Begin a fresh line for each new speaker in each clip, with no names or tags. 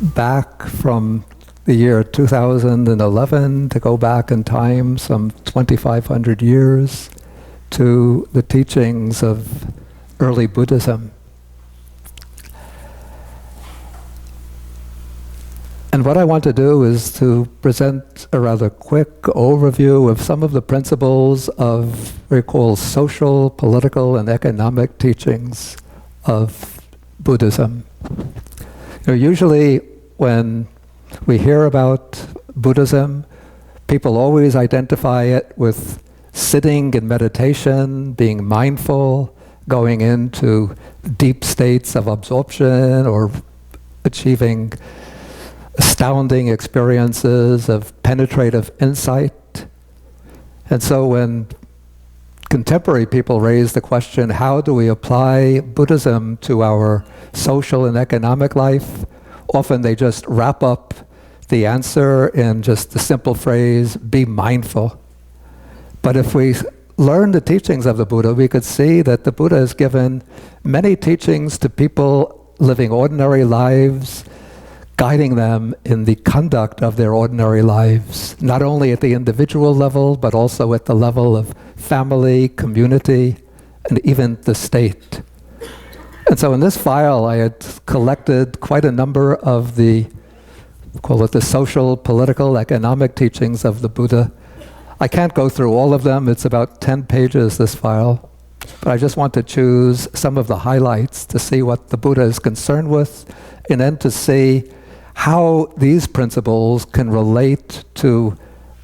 back from the year 2011, to go back in time some 2,500 years to the teachings of early Buddhism. And what I want to do is to present a rather quick overview of some of the principles of what we call social, political, and economic teachings of Buddhism. Usually when we hear about Buddhism, people always identify it with sitting in meditation, being mindful, going into deep states of absorption, or achieving astounding experiences of penetrative insight. And so when contemporary people raise the question, how do we apply Buddhism to our social and economic life? Often they just wrap up the answer in just the simple phrase, be mindful. But if we learn the teachings of the Buddha, we could see that the Buddha has given many teachings to people living ordinary lives, guiding them in the conduct of their ordinary lives, not only at the individual level, but also at the level of family, community, and even the state. And so in this file, I had collected quite a number of the, call it the social, political, economic teachings of the Buddha. I can't go through all of them. It's about 10 pages, this file. But I just want to choose some of the highlights to see what the Buddha is concerned with, and then to see how these principles can relate to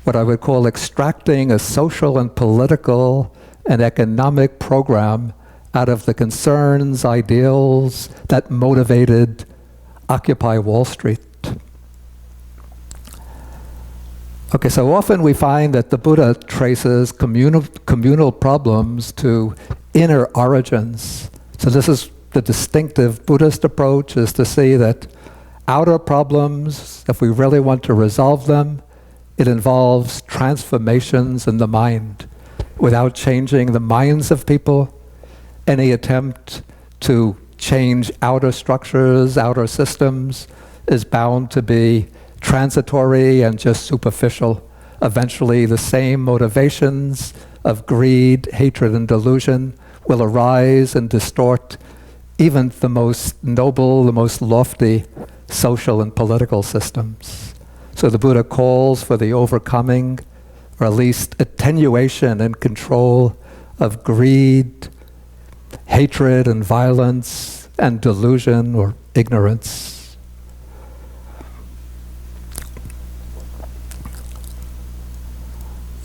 what I would call extracting a social and political and economic program out of the concerns, ideals that motivated Occupy Wall Street. Okay, so often we find that the Buddha traces communal problems to inner origins. So this is the distinctive Buddhist approach, is to see that outer problems, if we really want to resolve them, it involves transformations in the mind. Without changing the minds of people, any attempt to change outer structures, outer systems, is bound to be transitory and just superficial. Eventually, the same motivations of greed, hatred, and delusion will arise and distort even the most noble, the most lofty social and political systems. So the Buddha calls for the overcoming, or at least attenuation and control, of greed, hatred and violence, and delusion or ignorance.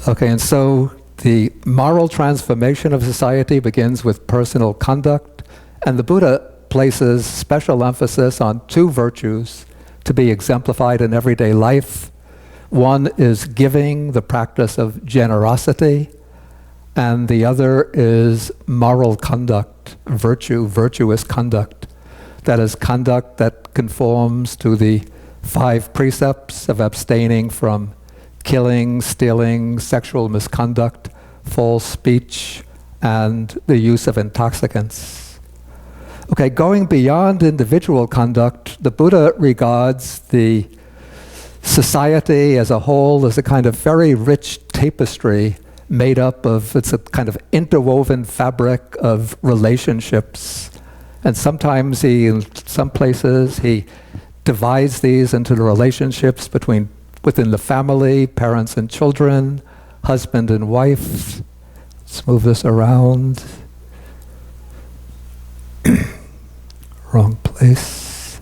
Okay, and so the moral transformation of society begins with personal conduct, and the Buddha places special emphasis on two virtues to be exemplified in everyday life. One is giving, the practice of generosity, and the other is moral conduct, virtue, virtuous conduct. That is conduct that conforms to the 5 precepts of abstaining from killing, stealing, sexual misconduct, false speech, and the use of intoxicants. Okay, going beyond individual conduct, the Buddha regards the society as a whole as a kind of very rich tapestry made up of, it's a kind of interwoven fabric of relationships. And sometimes in some places, he divides these into the relationships within the family, parents and children, husband and wife. Let's move this around. Wrong place.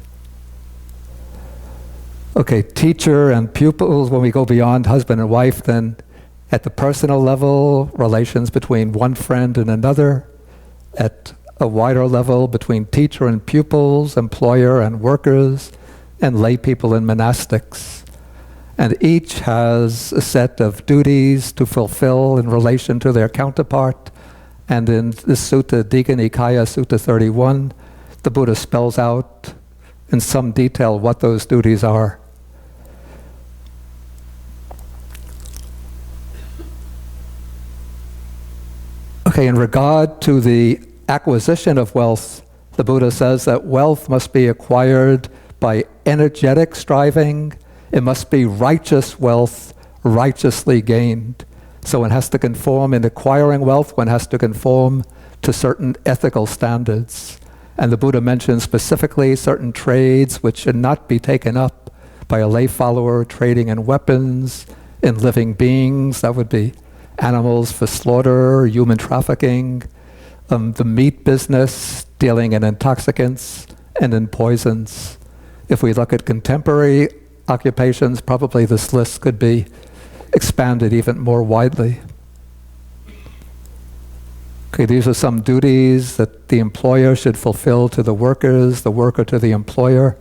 Okay, teacher and pupils. When we go beyond husband and wife, then at the personal level, relations between one friend and another. At a wider level, between teacher and pupils, employer and workers, and lay people and monastics. And each has a set of duties to fulfill in relation to their counterpart. And in the Sutta, Digha Nikaya, Sutta 31, the Buddha spells out in some detail what those duties are. Okay, in regard to the acquisition of wealth, the Buddha says that wealth must be acquired by energetic striving. It must be righteous wealth, righteously gained. So one has to conform in acquiring wealth, one has to conform to certain ethical standards. And the Buddha mentions specifically certain trades which should not be taken up by a lay follower trading in weapons, in living beings. That would be animals for slaughter, human trafficking, the meat business, dealing in intoxicants and in poisons. If we look at contemporary occupations, probably this list could be expanded even more widely. Okay, these are some duties that the employer should fulfill to the worker to the employer.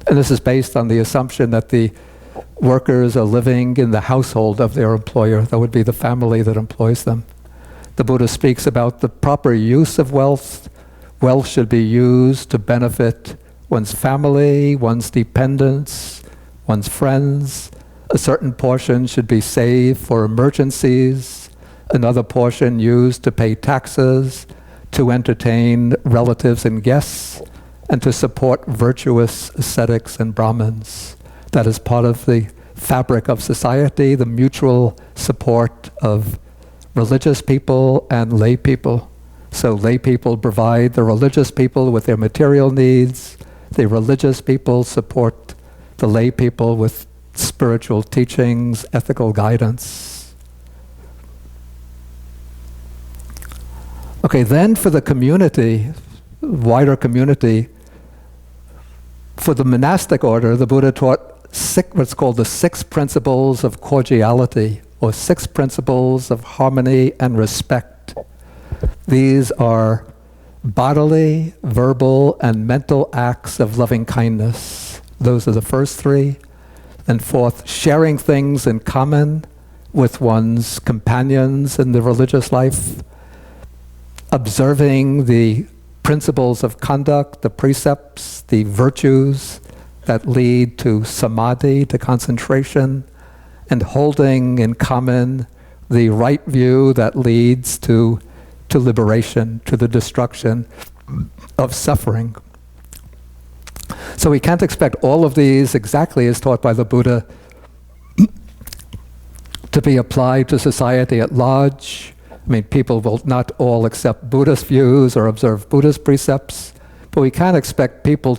And this is based on the assumption that the workers are living in the household of their employer. That would be the family that employs them. The Buddha speaks about the proper use of wealth. Wealth should be used to benefit one's family, one's dependents, one's friends. A certain portion should be saved for emergencies. Another portion used to pay taxes, to entertain relatives and guests, and to support virtuous ascetics and Brahmins. That is part of the fabric of society, the mutual support of religious people and lay people. So lay people provide the religious people with their material needs. The religious people support the lay people with spiritual teachings, ethical guidance. Okay, then for the community, wider community, for the monastic order, the Buddha taught what's called the 6 principles of cordiality, or 6 principles of harmony and respect. These are bodily, verbal, and mental acts of loving kindness. Those are the first 3. And fourth, sharing things in common with one's companions in the religious life, observing the principles of conduct, the precepts, the virtues that lead to samadhi, to concentration, and holding in common the right view that leads to liberation, to the destruction of suffering. So we can't expect all of these exactly as taught by the Buddha to be applied to society at large. I mean, people will not all accept Buddhist views or observe Buddhist precepts, but we can't expect people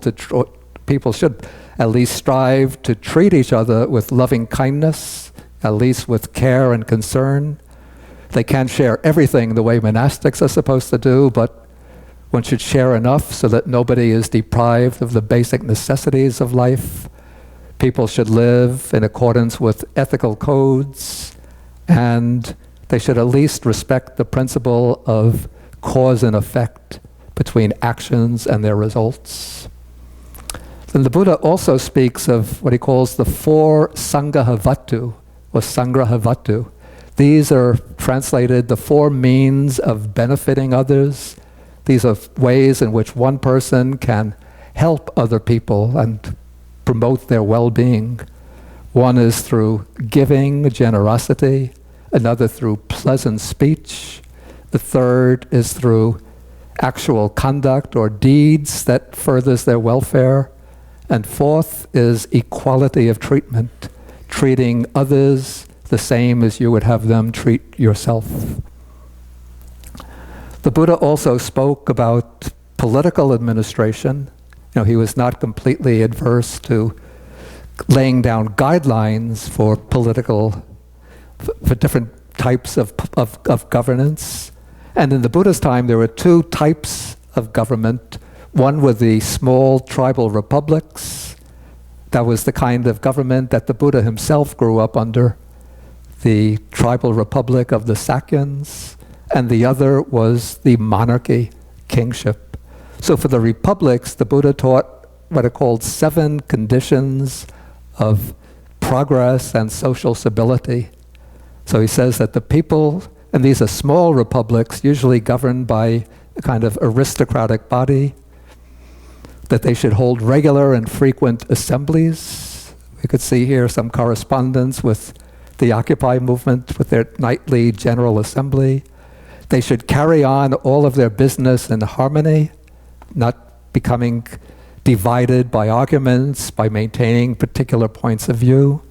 should at least strive to treat each other with loving kindness, at least with care and concern. They can't share everything the way monastics are supposed to do, but one should share enough so that nobody is deprived of the basic necessities of life. People should live in accordance with ethical codes, and they should at least respect the principle of cause and effect between actions and their results. And the Buddha also speaks of what he calls the 4 Sanghahavatu, or Sangrahavatu. These are translated the 4 means of benefiting others. These are ways in which one person can help other people and promote their well-being. One is through giving, generosity. Another through pleasant speech. The third is through actual conduct or deeds that furthers their welfare. And fourth is equality of treatment, treating others the same as you would have them treat yourself. The Buddha also spoke about political administration. He was not completely adverse to laying down guidelines for different types of governance. And in the Buddha's time, there were 2 types of government. One were the small tribal republics. That was the kind of government that the Buddha himself grew up under, the tribal republic of the Sakyans. And the other was the monarchy, kingship. So for the republics, the Buddha taught what are called 7 conditions of progress and social stability. So he says that the people, and these are small republics, usually governed by a kind of aristocratic body, that they should hold regular and frequent assemblies. We could see here some correspondence with the Occupy movement with their nightly general assembly. They should carry on all of their business in harmony, not becoming divided by arguments, by maintaining particular points of view.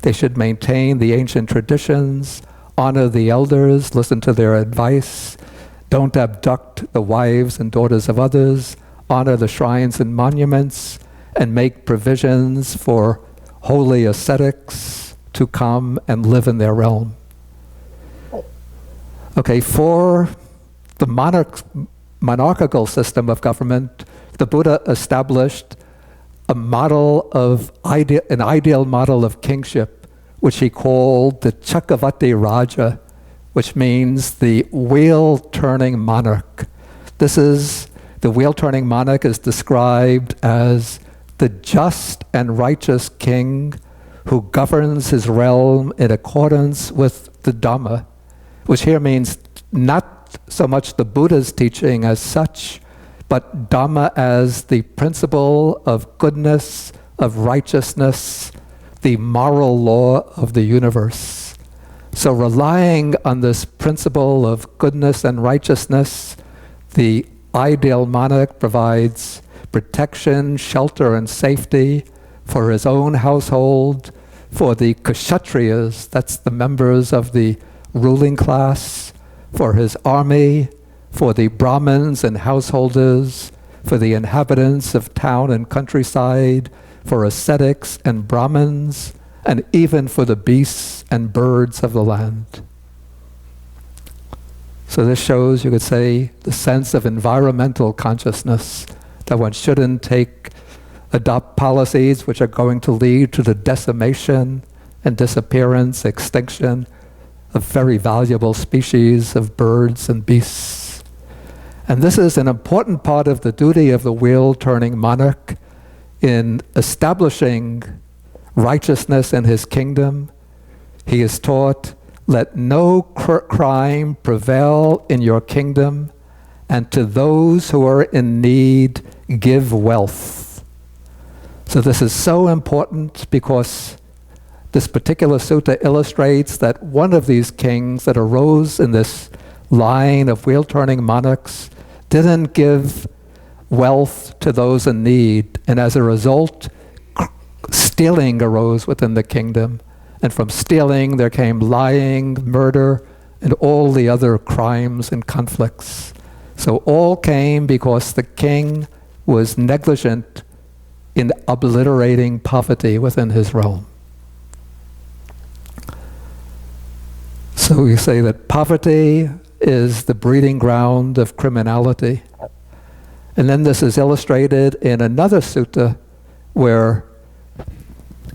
They should maintain the ancient traditions, honor the elders, listen to their advice, don't abduct the wives and daughters of others, honor the shrines and monuments, and make provisions for holy ascetics to come and live in their realm. Okay, for the monarchical system of government, the Buddha established a model of an ideal model of kingship, which he called the Chakravarti Raja, which means the wheel-turning monarch. The wheel-turning monarch is described as the just and righteous king who governs his realm in accordance with the Dhamma, which here means not so much the Buddha's teaching as such, but Dhamma as the principle of goodness, of righteousness, the moral law of the universe. So relying on this principle of goodness and righteousness, the ideal monarch provides protection, shelter, and safety for his own household, for the kshatriyas, that's the members of the ruling class, for his army, for the Brahmins and householders, for the inhabitants of town and countryside, for ascetics and Brahmins, and even for the beasts and birds of the land. So this shows, you could say, the sense of environmental consciousness, that one shouldn't adopt policies which are going to lead to the decimation and disappearance, extinction of very valuable species of birds and beasts. And this is an important part of the duty of the wheel-turning monarch in establishing righteousness in his kingdom. He is taught, let no crime prevail in your kingdom, and to those who are in need, give wealth. So this is so important because this particular sutta illustrates that one of these kings that arose in this line of wheel-turning monarchs didn't give wealth to those in need, and as a result, stealing arose within the kingdom. And from stealing, there came lying, murder, and all the other crimes and conflicts. So all came because the king was negligent in obliterating poverty within his realm. So we say that poverty is the breeding ground of criminality. And then this is illustrated in another sutta where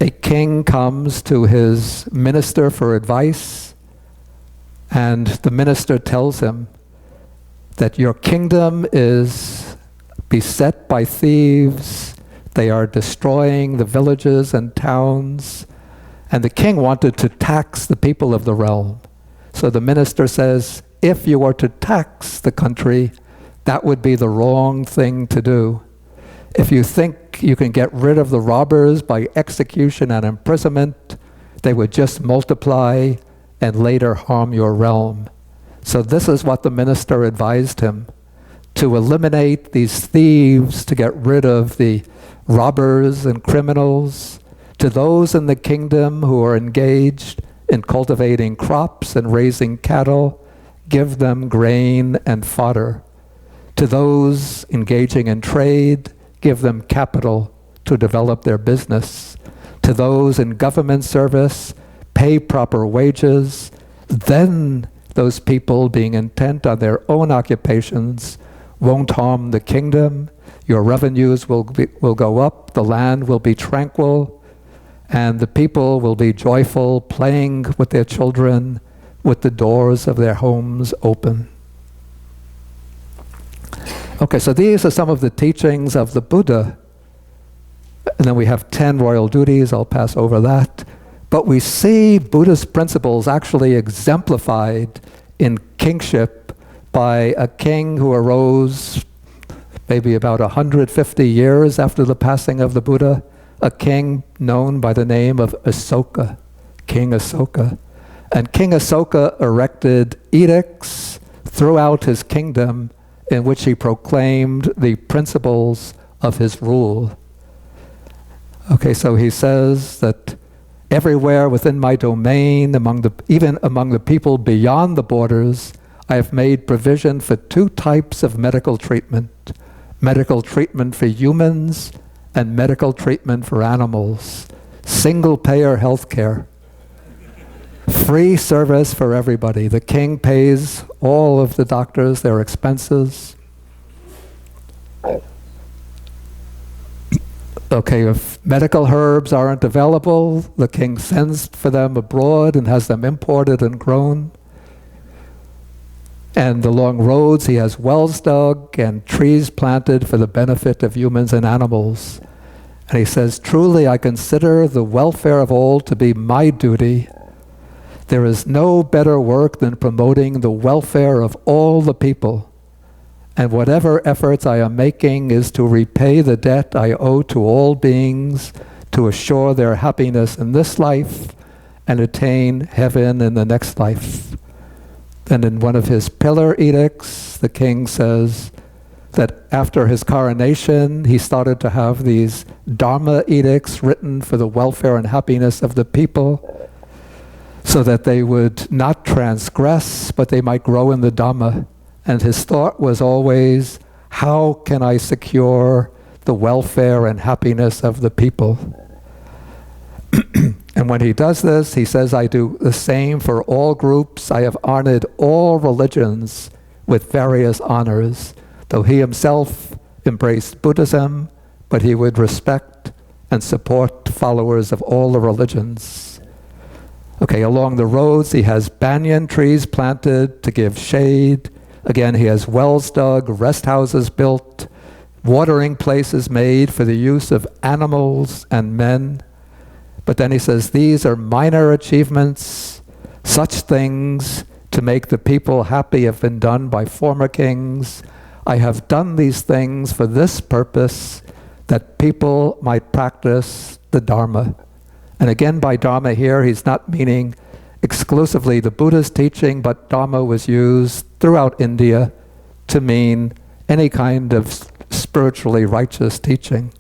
a king comes to his minister for advice, and the minister tells him that your kingdom is beset by thieves, they are destroying the villages and towns, and the king wanted to tax the people of the realm. So the minister says, if you were to tax the country, that would be the wrong thing to do. If you think you can get rid of the robbers by execution and imprisonment, they would just multiply and later harm your realm. So this is what the minister advised him, to eliminate these thieves, to get rid of the robbers and criminals. To those in the kingdom who are engaged in cultivating crops and raising cattle, give them grain and fodder. To those engaging in trade, give them capital to develop their business. To those in government service, pay proper wages. Then those people, being intent on their own occupations, won't harm the kingdom. Your revenues will go up, the land will be tranquil, and the people will be joyful, playing with their children, with the doors of their homes open. Okay, so these are some of the teachings of the Buddha. And then we have 10 royal duties. I'll pass over that. But we see Buddhist principles actually exemplified in kingship by a king who arose maybe about 150 years after the passing of the Buddha, a king known by the name of Ashoka, King Ashoka. And King Ashoka erected edicts throughout his kingdom in which he proclaimed the principles of his rule. Okay, so he says that everywhere within my domain, even among the people beyond the borders, I have made provision for two types of medical treatment for humans and medical treatment for animals. Single-payer healthcare. Free service for everybody. The king pays all of the doctors their expenses. Okay, if medical herbs aren't available, the king sends for them abroad and has them imported and grown. And along roads, he has wells dug and trees planted for the benefit of humans and animals. And he says, truly, I consider the welfare of all to be my duty. There is no better work than promoting the welfare of all the people. And whatever efforts I am making is to repay the debt I owe to all beings, to assure their happiness in this life and attain heaven in the next life. And in one of his pillar edicts, the king says that after his coronation, he started to have these Dharma edicts written for the welfare and happiness of the people, so that they would not transgress, but they might grow in the Dhamma. And his thought was always, how can I secure the welfare and happiness of the people? And when he does this, he says, I do the same for all groups. I have honored all religions with various honors. Though he himself embraced Buddhism, but he would respect and support followers of all the religions. Okay, along the roads, he has banyan trees planted to give shade. Again, he has wells dug, rest houses built, watering places made for the use of animals and men. But then he says, these are minor achievements. Such things to make the people happy have been done by former kings. I have done these things for this purpose, that people might practice the Dharma. And again, by Dharma here, he's not meaning exclusively the Buddhist teaching, but Dharma was used throughout India to mean any kind of spiritually righteous teaching.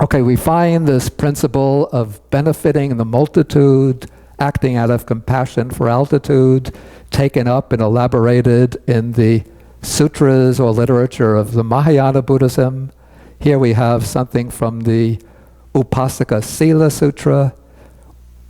Okay, we find this principle of benefiting the multitude, acting out of compassion for altitude, taken up and elaborated in the sutras or literature of the Mahayana Buddhism. Here we have something from the Upasaka Sila Sutra.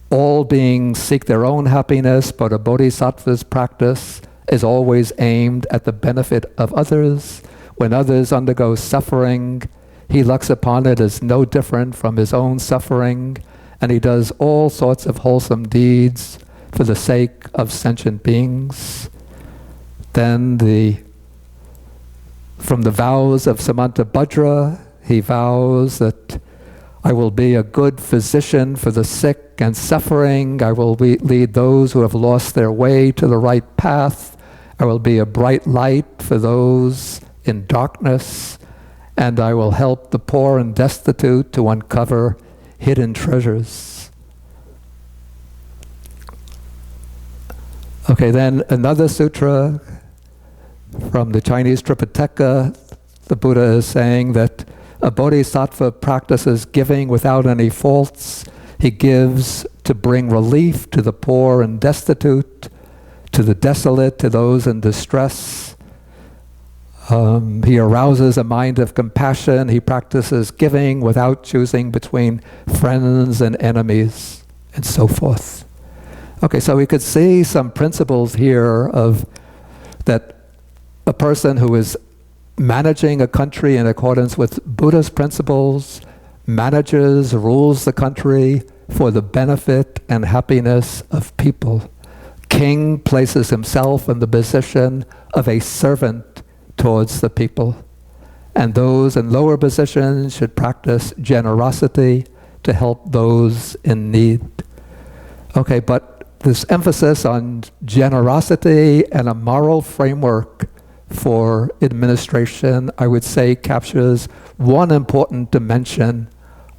All beings seek their own happiness, but a bodhisattva's practice is always aimed at the benefit of others. When others undergo suffering, he looks upon it as no different from his own suffering, and he does all sorts of wholesome deeds for the sake of sentient beings. Then from the vows of Samantabhadra, he vows that I will be a good physician for the sick and suffering. I will lead those who have lost their way to the right path. I will be a bright light for those in darkness. And I will help the poor and destitute to uncover hidden treasures. Okay, then another sutra from the Chinese Tripitaka, the Buddha is saying that a bodhisattva practices giving without any faults. He gives to bring relief to the poor and destitute, to the desolate, to those in distress. He arouses a mind of compassion. He practices giving without choosing between friends and enemies, and so forth. Okay, so we could see some principles here of that a person who is managing a country in accordance with Buddhist principles manages, rules the country for the benefit and happiness of people. King places himself in the position of a servant towards the people. And those in lower positions should practice generosity to help those in need. Okay, but this emphasis on generosity and a moral framework for administration, I would say, captures one important dimension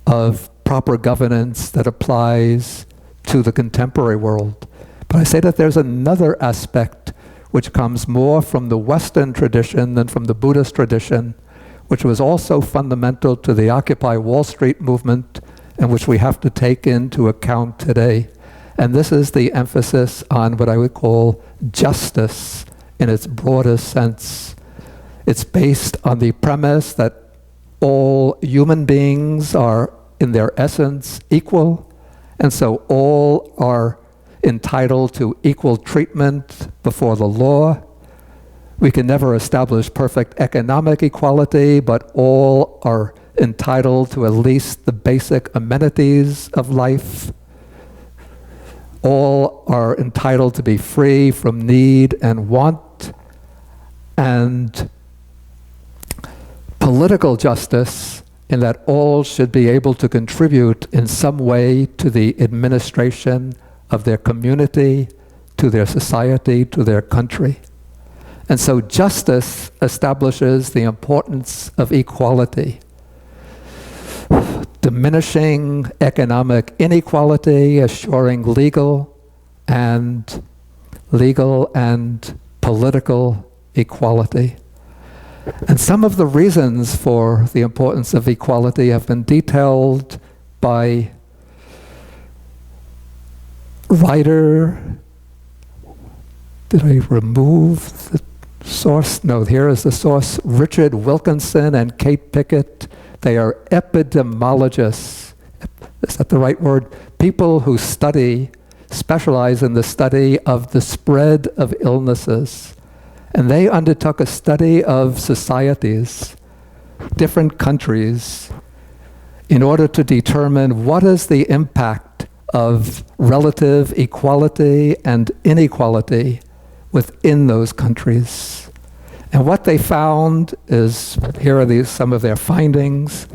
of proper governance that applies to the contemporary world. But I say that there's another aspect which comes more from the Western tradition than from the Buddhist tradition, which was also fundamental to the Occupy Wall Street movement and which we have to take into account today. And this is the emphasis on what I would call justice in its broadest sense. It's based on the premise that all human beings are, in their essence, equal, and so all are entitled to equal treatment before the law. We can never establish perfect economic equality, but all are entitled to at least the basic amenities of life. All are entitled to be free from need and want. And political justice, in that all should be able to contribute in some way to the administration of their community, to their society, to their country. And so justice establishes the importance of equality, diminishing economic inequality, assuring legal and political equality. And some of the reasons for the importance of equality have been detailed by writer. Did I remove the source? No, here is the source. Richard Wilkinson and Kate Pickett. They are epidemiologists. Is that the right word? People who specialize in the study of the spread of illnesses. And they undertook a study of societies, different countries, in order to determine what is the impact of relative equality and inequality within those countries. And what they found is, here are some of their findings.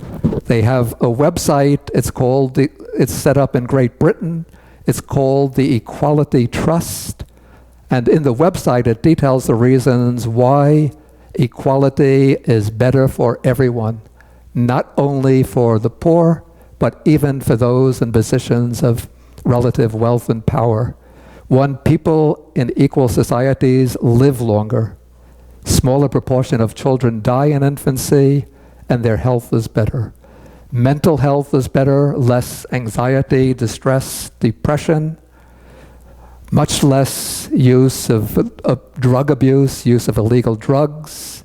They have a website, it's set up in Great Britain. It's called the Equality Trust. And in the website, it details the reasons why equality is better for everyone, not only for the poor, but even for those in positions of relative wealth and power. One, people in equal societies live longer. Smaller proportion of children die in infancy, and their health is better. Mental health is better, less anxiety, distress, depression, much less use of drug abuse, use of illegal drugs.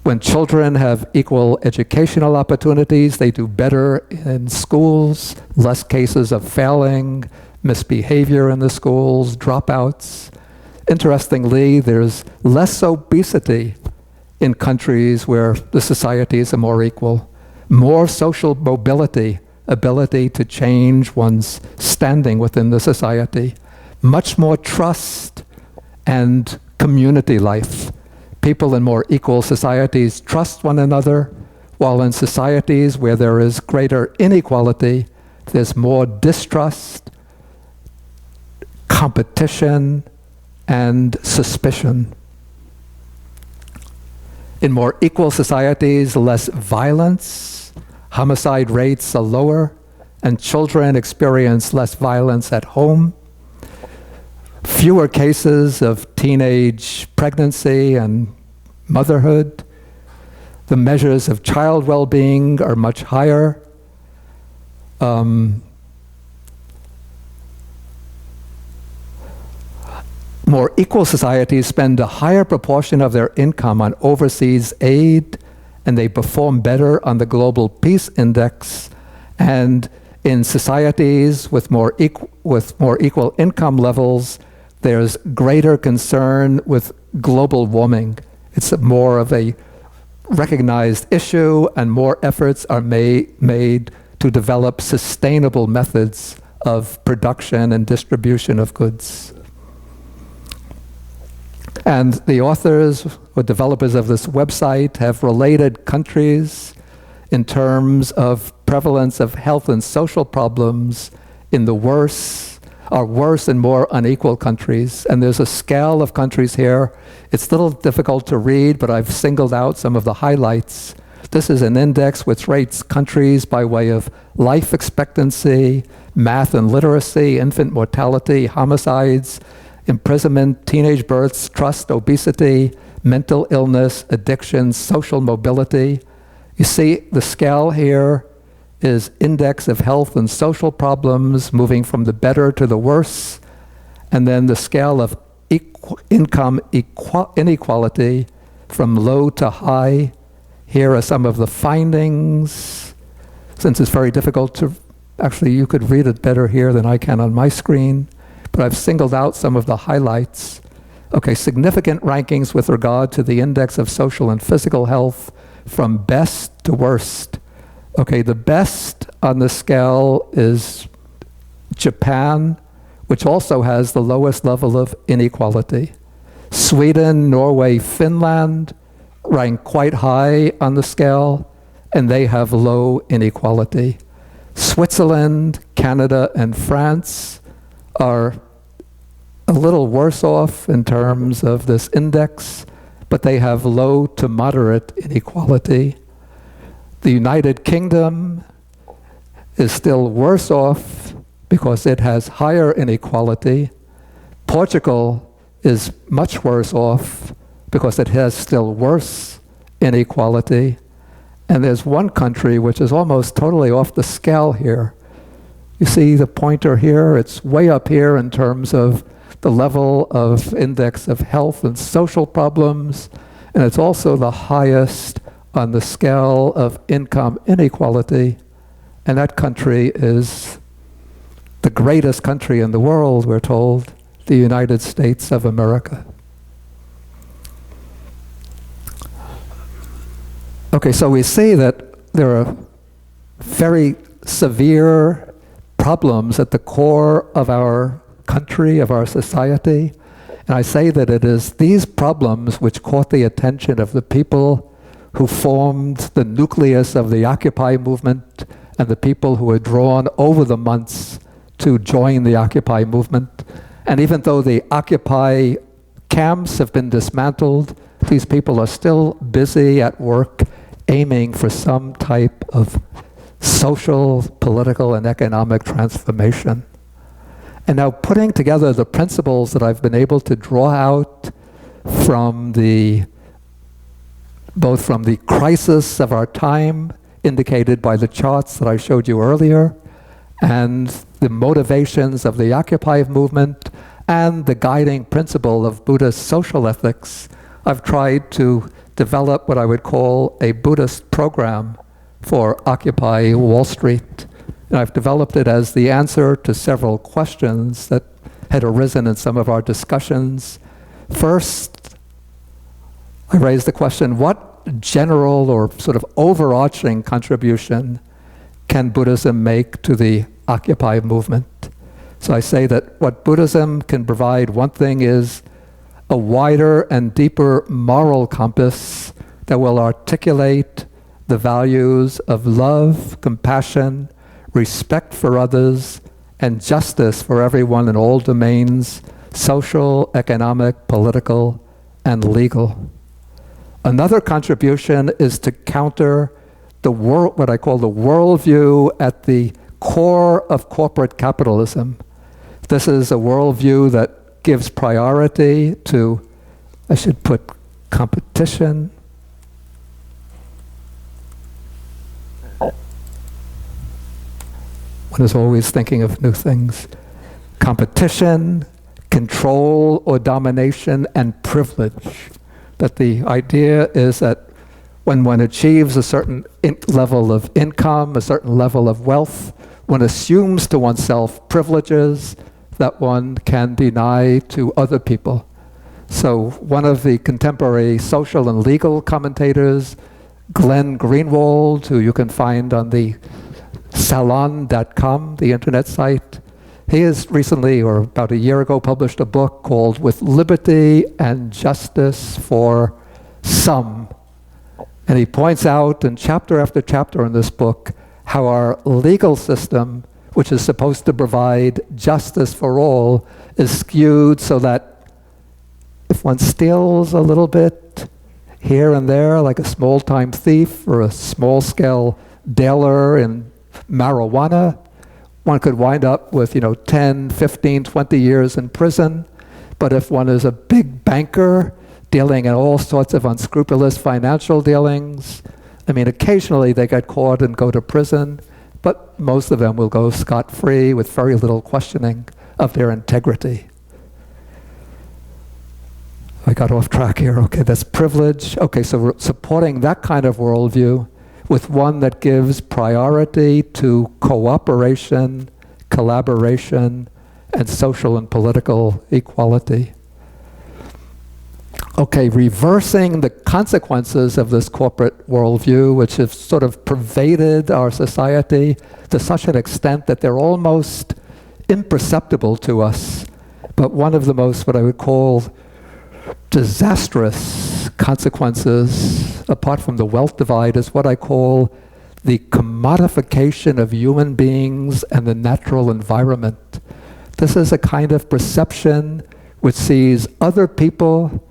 When children have equal educational opportunities, they do better in schools, less cases of failing, misbehavior in the schools, dropouts. Interestingly, there's less obesity in countries where the societies are more equal, more social mobility, ability to change one's standing within the society, much more trust and community life. People in more equal societies trust one another, while in societies where there is greater inequality, there's more distrust, competition, and suspicion. In more equal societies, less violence, homicide rates are lower, and children experience less violence at home. Fewer cases of teenage pregnancy and motherhood. The measures of child well-being are much higher. More equal societies spend a higher proportion of their income on overseas aid, and they perform better on the Global Peace Index. And in societies with more equal income levels, there's greater concern with global warming. It's more of a recognized issue, and more efforts are made to develop sustainable methods of production and distribution of goods. And the authors or developers of this website have related countries in terms of prevalence of health and social problems in the worse and more unequal countries. And there's a scale of countries here. It's a little difficult to read, but I've singled out some of the highlights. This is an index which rates countries by way of life expectancy, math and literacy, infant mortality, homicides, imprisonment, teenage births, trust, obesity, mental illness, addiction, social mobility. You see, the scale here is index of health and social problems moving from the better to the worse, and then the scale of income inequality from low to high. Here are some of the findings. Since it's very difficult to, actually you could read it better here than I can on my screen, but I've singled out some of the highlights. Okay, significant rankings with regard to the index of social and physical health from best to worst. Okay, the best on the scale is Japan, which also has the lowest level of inequality. Sweden, Norway, Finland rank quite high on the scale, and they have low inequality. Switzerland, Canada, and France are a little worse off in terms of this index, but they have low to moderate inequality. The United Kingdom is still worse off because it has higher inequality. Portugal is much worse off because it has still worse inequality. And there's one country which is almost totally off the scale here. You see the pointer here? It's way up here in terms of the level of index of health and social problems, and it's also the highest on the scale of income inequality, and that country is the greatest country in the world, we're told, the United States of America. Okay, so we see that there are very severe problems at the core of our country, of our society, and I say that it is these problems which caught the attention of the people who formed the nucleus of the Occupy movement and the people who were drawn over the months to join the Occupy movement. And even though the Occupy camps have been dismantled, these people are still busy at work aiming for some type of social, political, and economic transformation. And now putting together the principles that I've been able to draw out from both from the crisis of our time, indicated by the charts that I showed you earlier, and the motivations of the Occupy movement, and the guiding principle of Buddhist social ethics, I've tried to develop what I would call a Buddhist program for Occupy Wall Street. And I've developed it as the answer to several questions that had arisen in some of our discussions. First, I raised the question, what general or sort of overarching contribution can Buddhism make to the Occupy movement? So I say that what Buddhism can provide, one thing is a wider and deeper moral compass that will articulate the values of love, compassion, respect for others, and justice for everyone in all domains, social, economic, political, and legal. Another contribution is to counter the what I call the worldview at the core of corporate capitalism. This is a worldview that gives priority to, I should put competition. One is always thinking of new things. Competition, control or domination, and privilege. That the idea is that when one achieves a certain level of income, a certain level of wealth, one assumes to oneself privileges that one can deny to other people. So one of the contemporary social and legal commentators, Glenn Greenwald, who you can find on the salon.com, the internet site, he has recently, or about a year ago, published a book called With Liberty and Justice for Some. And he points out in chapter after chapter in this book how our legal system, which is supposed to provide justice for all, is skewed so that if one steals a little bit here and there, like a small-time thief or a small-scale dealer in marijuana, one could wind up with 10, 15, 20 years in prison. But if one is a big banker dealing in all sorts of unscrupulous financial dealings. I mean, occasionally they get caught and go to prison, but most of them will go scot-free with very little questioning of their integrity. I got off track here. Okay, that's privilege. Okay, so we're supporting that kind of worldview with one that gives priority to cooperation, collaboration, and social and political equality. Okay, reversing the consequences of this corporate worldview, which have sort of pervaded our society to such an extent that they're almost imperceptible to us. But one of the most, what I would call, disastrous consequences, apart from the wealth divide, is what I call the commodification of human beings and the natural environment. This is a kind of perception which sees other people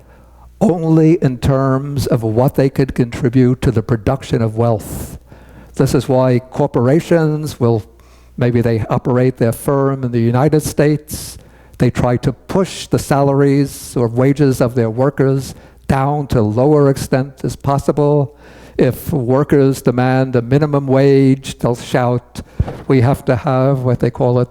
only in terms of what they could contribute to the production of wealth. This is why corporations will, maybe they operate their firm in the United States, they try to push the salaries or wages of their workers down to lower extent as possible. If workers demand a minimum wage, they'll shout, we have to have what they call it,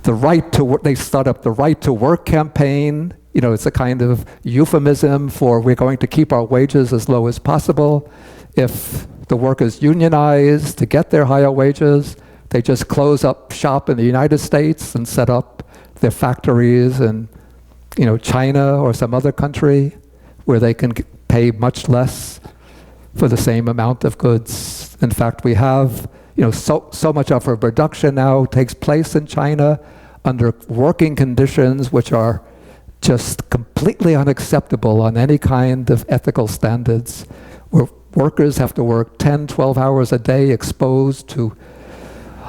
the right to work. They start up the right to work campaign. You know, it's a kind of euphemism for we're going to keep our wages as low as possible. If the workers unionize to get their higher wages, they just close up shop in the United States and set up their factories in, you know, China or some other country where they can pay much less for the same amount of goods. In fact, we have, you know, so much of our production now takes place in China under working conditions which are just completely unacceptable on any kind of ethical standards, where workers have to work 10, 12 hours a day exposed to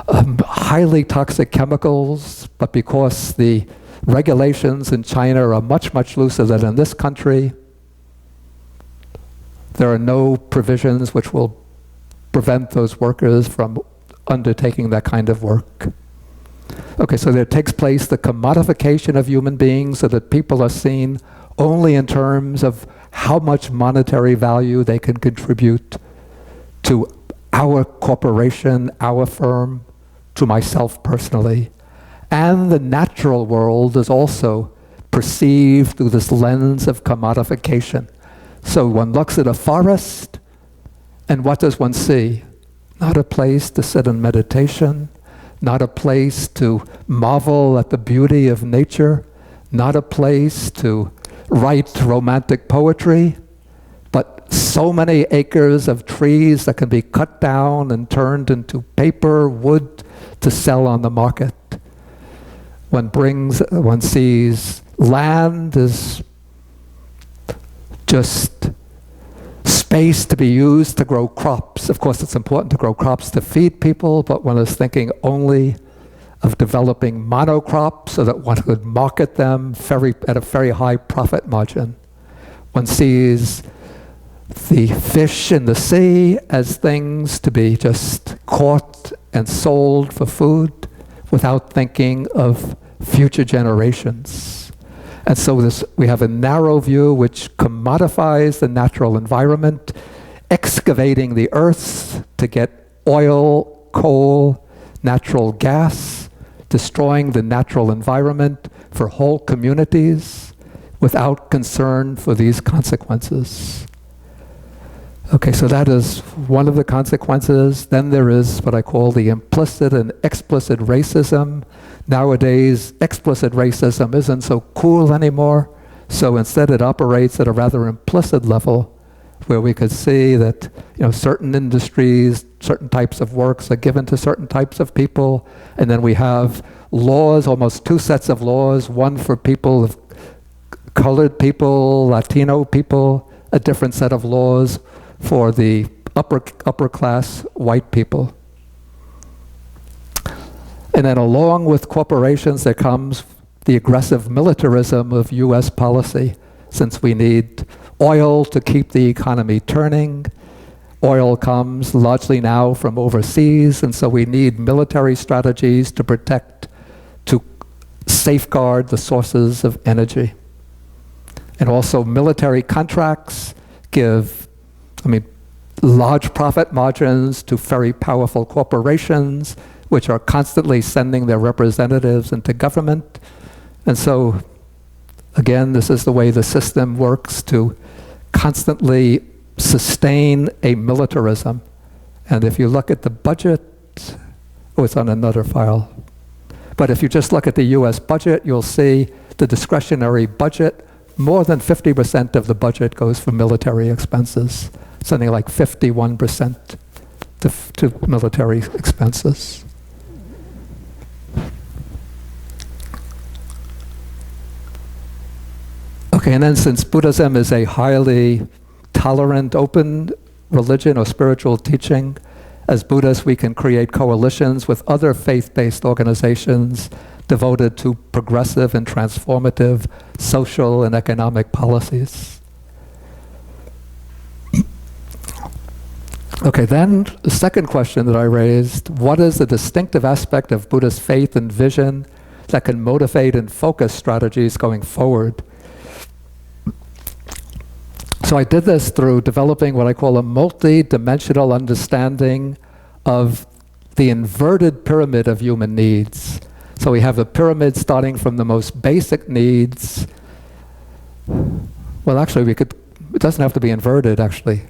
highly toxic chemicals, but because the regulations in China are much, much looser than in this country, there are no provisions which will prevent those workers from undertaking that kind of work. Okay, so there takes place the commodification of human beings so that people are seen only in terms of how much monetary value they can contribute to our corporation, our firm, to myself personally. And the natural world is also perceived through this lens of commodification. So one looks at a forest, and what does one see? Not a place to sit in meditation, not a place to marvel at the beauty of nature, not a place to write romantic poetry, but so many acres of trees that can be cut down and turned into paper, wood, to sell on the market. One sees land as just space to be used to grow crops. Of course, it's important to grow crops to feed people, but one is thinking only of developing monocrops so that one could market them at a very high profit margin. One sees the fish in the sea as things to be just caught and sold for food without thinking of future generations. And so we have a narrow view which commodifies the natural environment, excavating the earth to get oil, coal, natural gas, destroying the natural environment for whole communities without concern for these consequences. Okay, so that is one of the consequences. Then there is what I call the implicit and explicit racism. Nowadays, explicit racism isn't so cool anymore. So instead it operates at a rather implicit level where we could see that, you know, certain industries, certain types of works are given to certain types of people. And then we have laws, almost two sets of laws, one for people of colored people, Latino people, a different set of laws for the upper class white people. And then along with corporations, there comes the aggressive militarism of US policy. Since we need oil to keep the economy turning, oil comes largely now from overseas, and so we need military strategies to protect, to safeguard the sources of energy. And also military contracts give, large profit margins to very powerful corporations, which are constantly sending their representatives into government. And so, again, this is the way the system works to constantly sustain a militarism. And if you look at the budget, it's on another file. But if you just look at the US budget, you'll see the discretionary budget, more than 50% of the budget goes for military expenses, something like 51% to military expenses. Okay, and then since Buddhism is a highly tolerant, open religion or spiritual teaching, as Buddhists we can create coalitions with other faith-based organizations devoted to progressive and transformative social and economic policies. Okay, then the second question that I raised, what is the distinctive aspect of Buddhist faith and vision that can motivate and focus strategies going forward? So I did this through developing what I call a multi-dimensional understanding of the inverted pyramid of human needs. So we have a pyramid starting from the most basic needs. Well, actually, it doesn't have to be inverted, actually.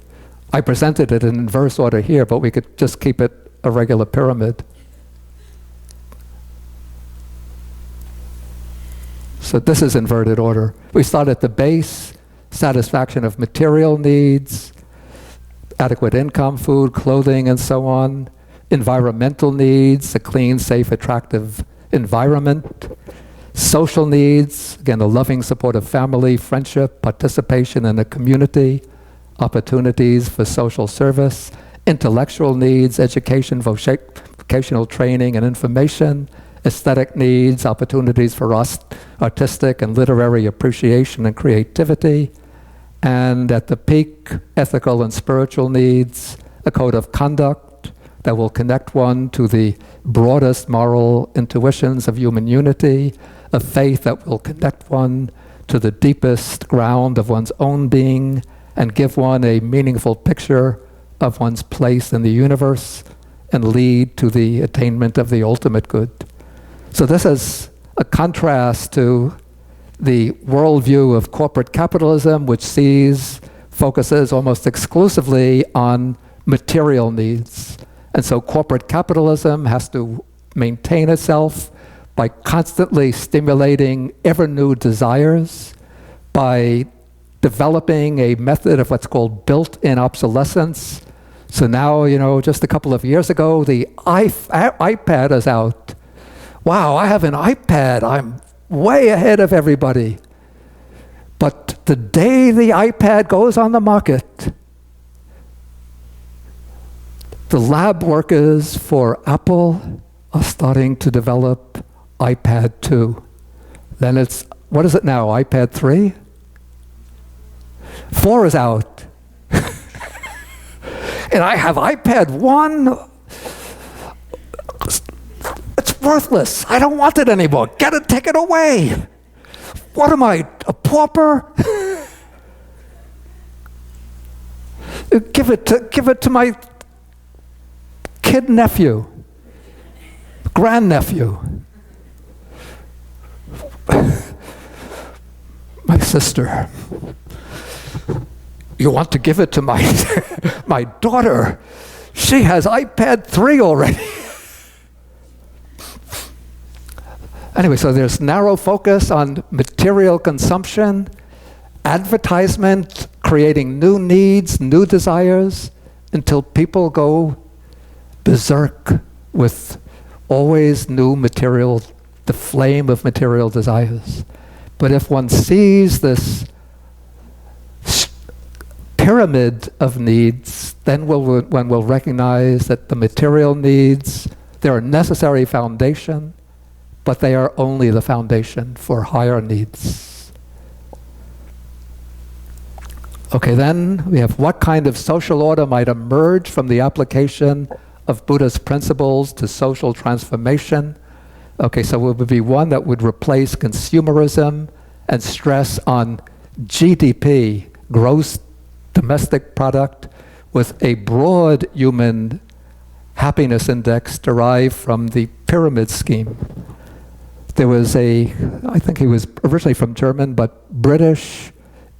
I presented it in inverse order here, but we could just keep it a regular pyramid. So this is inverted order. We start at the base, satisfaction of material needs, adequate income, food, clothing, and so on. Environmental needs, a clean, safe, attractive environment. Social needs, again, a loving, supportive family, friendship, participation in a community, opportunities for social service. Intellectual needs, education, vocational training and information. Aesthetic needs, opportunities for artistic and literary appreciation and creativity. And at the peak, ethical and spiritual needs, a code of conduct that will connect one to the broadest moral intuitions of human unity, a faith that will connect one to the deepest ground of one's own being and give one a meaningful picture of one's place in the universe and lead to the attainment of the ultimate good. So this is a contrast to the worldview of corporate capitalism, which focuses almost exclusively on material needs. And so corporate capitalism has to maintain itself by constantly stimulating ever new desires, by developing a method of what's called built-in obsolescence. So now, just a couple of years ago, the iPad is out. Wow, I have an iPad. I'm way ahead of everybody. But the day the iPad goes on the market, the lab workers for Apple are starting to develop iPad 2. Then what is it now, iPad 3? 4 is out. And I have iPad 1. It's worthless. I don't want it anymore. Take it away. What am I, a pauper? Give it to my kid nephew, grandnephew, my sister. You want to give it to my my daughter? She has iPad 3 already. Anyway, so there's narrow focus on material consumption, advertisement, creating new needs, new desires, until people go berserk with always new material, the flame of material desires. But if one sees this pyramid of needs, then one will recognize that the material needs, they're a necessary foundation, but they are only the foundation for higher needs. Okay, then we have what kind of social order might emerge from the application of Buddhist principles to social transformation. Okay, so it would be one that would replace consumerism and stress on GDP, gross domestic product, with a broad human happiness index derived from the pyramid scheme. There was I think he was originally from German, but British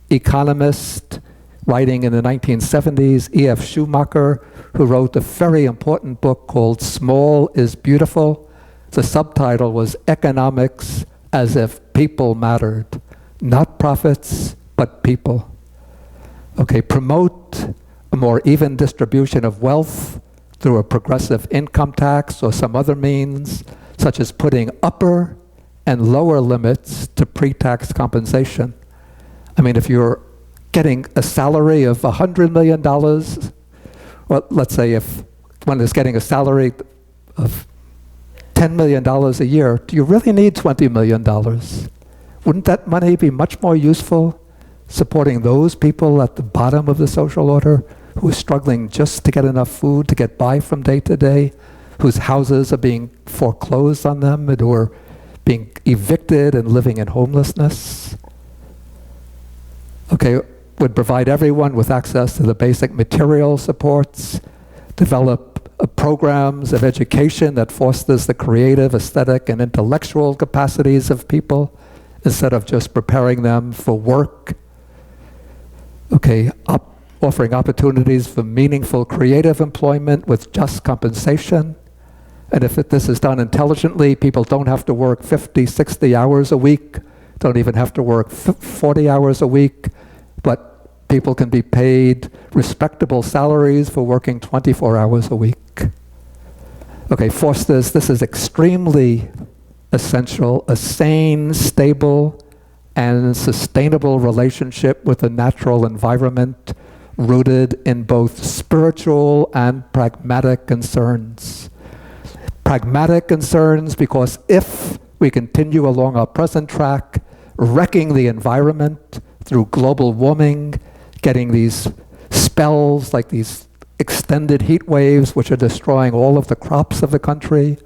economist writing in the 1970s, E.F. Schumacher, who wrote a very important book called Small is Beautiful. The subtitle was Economics as if People Mattered. Not profits, but people. Okay, promote a more even distribution of wealth through a progressive income tax or some other means, such as putting upper and lower limits to pre-tax compensation. I mean, if you're getting a salary of $100 million, well, let's say if one is getting a salary of $10 million a year, do you really need $20 million? Wouldn't that money be much more useful supporting those people at the bottom of the social order who are struggling just to get enough food to get by from day to day, whose houses are being foreclosed on them and who are being evicted and living in homelessness? Okay, would provide everyone with access to the basic material supports, develop programs of education that fosters the creative, aesthetic, and intellectual capacities of people instead of just preparing them for work. Okay, offering opportunities for meaningful creative employment with just compensation. And if this is done intelligently, people don't have to work 50, 60 hours a week, don't even have to work 40 hours a week, but people can be paid respectable salaries for working 24 hours a week. Okay, fosters, this is extremely essential, a sane, stable, and sustainable relationship with the natural environment rooted in both spiritual and pragmatic concerns. Pragmatic concerns because if we continue along our present track, wrecking the environment through global warming, getting these spells like these extended heat waves which are destroying all of the crops of the country,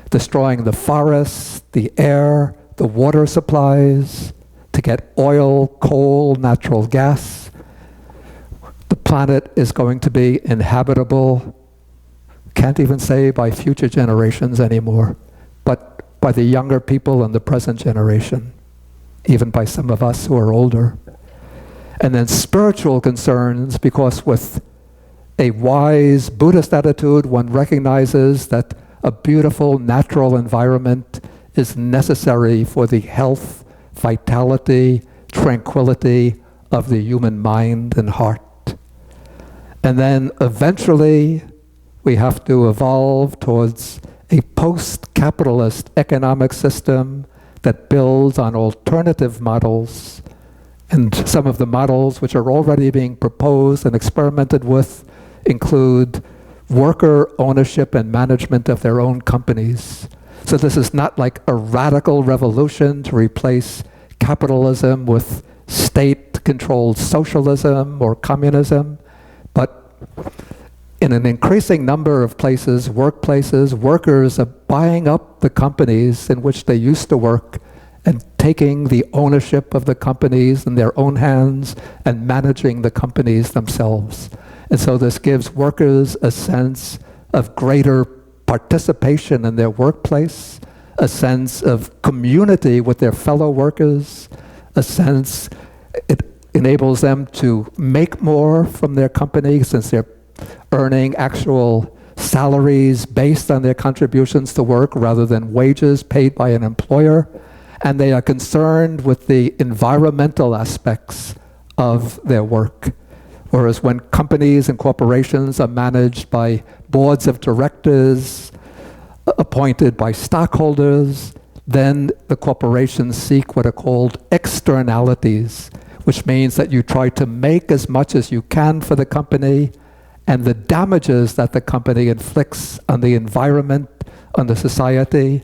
destroying the forests, the air, the water supplies, to get oil, coal, natural gas. The planet is going to be inhabitable, can't even say by future generations anymore, but by the younger people in the present generation, even by some of us who are older. And then spiritual concerns, because with a wise Buddhist attitude, one recognizes that a beautiful natural environment is necessary for the health, vitality, tranquility of the human mind and heart. And then eventually we have to evolve towards a post-capitalist economic system that builds on alternative models. And some of the models which are already being proposed and experimented with include worker ownership and management of their own companies. So this is not like a radical revolution to replace capitalism with state-controlled socialism or communism, but in an increasing number of places, workplaces, workers are buying up the companies in which they used to work and taking the ownership of the companies in their own hands and managing the companies themselves. And so this gives workers a sense of greater participation in their workplace, a sense of community with their fellow workers, it enables them to make more from their company since they're earning actual salaries based on their contributions to work rather than wages paid by an employer. And they are concerned with the environmental aspects of their work. Whereas when companies and corporations are managed by boards of directors appointed by stockholders, then the corporations seek what are called externalities, which means that you try to make as much as you can for the company, and the damages that the company inflicts on the environment, on the society,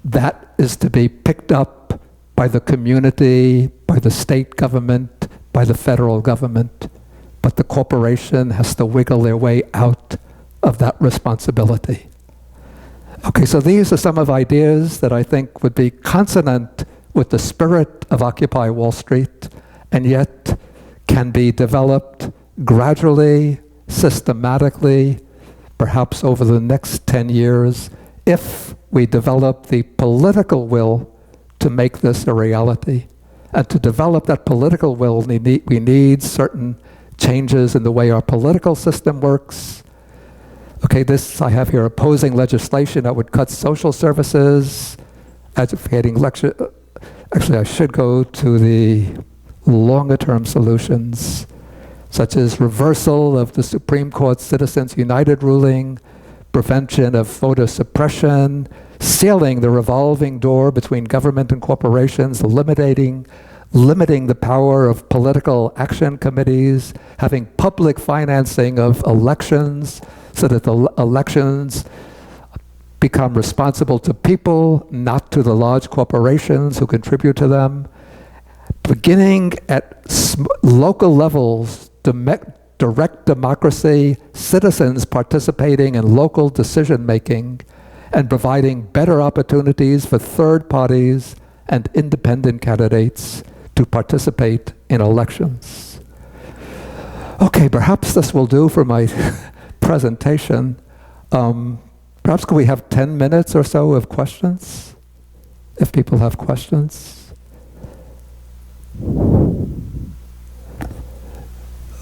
that is to be picked up by the community, by the state government, by the federal government. But the corporation has to wiggle their way out of that responsibility. Okay, so these are some of ideas that I think would be consonant with the spirit of Occupy Wall Street and yet can be developed gradually, systematically, perhaps over the next 10 years, if we develop the political will to make this a reality. And to develop that political will, we need certain changes in the way our political system works. Okay, this I have here, opposing legislation that would cut social services, advocating actually I should go to the longer term solutions, such as reversal of the Supreme Court Citizens United ruling, prevention of voter suppression, sealing the revolving door between government and corporations, limiting the power of political action committees, having public financing of elections so that the elections become responsible to people, not to the large corporations who contribute to them. Beginning at local levels, direct democracy, citizens participating in local decision-making, and providing better opportunities for third parties and independent candidates to participate in elections. Okay, perhaps this will do for my presentation. Perhaps could we have 10 minutes or so of questions, if people have questions?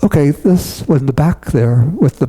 Okay, this was in the back there with the